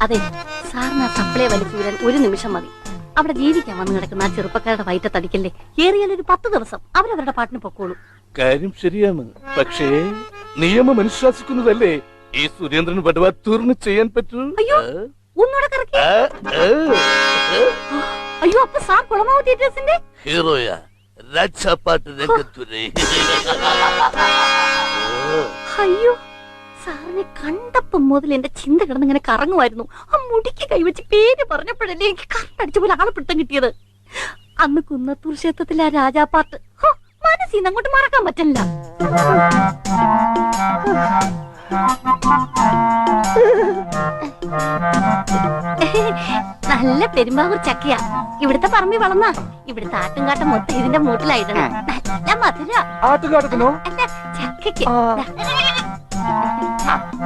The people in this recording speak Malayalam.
അതെ, സാറിന് ആ സപ്ലൈ വലിച്ചു വീരാൻ ഒരു നിമിഷം മതി. അവിടെ ജീവിക്കാൻ വന്നു കിടക്കുന്ന ആ ചെറുപ്പക്കാരുടെ വയറ്റത്തടിക്കല്ലേ. ഏറിയാൽ ഒരു 10 ദിവസം അവരവരുടെ പാട്ടിന് പൊക്കോളൂ. കാര്യം ശരിയാണ്, പക്ഷേ നിയമം അനുശാസിക്കുന്നതല്ലേ ഈ സുരേന്ദ്രൻ പടവ തീർന്നു ചെയ്യാൻ പറ്റൂ. അയ്യോ, ഒന്നുകൂടെ കറക്കി. അയ്യോ, അപ്പൊ സാർ കുളമാവ് തിയേറ്റേഴ്സിന്റെ ഹീറോയാ രക്ഷാപ്പാട്ട് രംഗത്തുരേ. അയ്യോ, സാറിനെ കണ്ടപ്പം മുതൽ എന്റെ ചിന്ത കിടന്ന് ഇങ്ങനെ കറങ്ങുമായിരുന്നു. ആ മുടിക്ക് കൈവച്ച് പേര് പറഞ്ഞപ്പോഴല്ലേ എനിക്ക് കറണ്ടടിച്ച പോലെ ആളെ പിടുത്തം കിട്ടിയത്. അന്ന് കുന്നത്തൂർ ക്ഷേത്രത്തിലെ ആ രാജാപ്പാട്ട് മനസ്സിന്ന് അങ്ങോട്ട് മറക്കാൻ പറ്റില്ല. നല്ല പെരുമ്പാവൂർ ചക്കയാ. ഇവിടുത്തെ പറമ്പി വളർന്ന ഇവിടുത്തെ ആട്ടുംകാട്ടം മൊത്തം ഇതിന്റെ മൂട്ടിലായിടണം. നല്ല മധുര. ആട്ടുകാട്ടത്തിനോ? അല്ല, ചക്കയ്ക്ക്.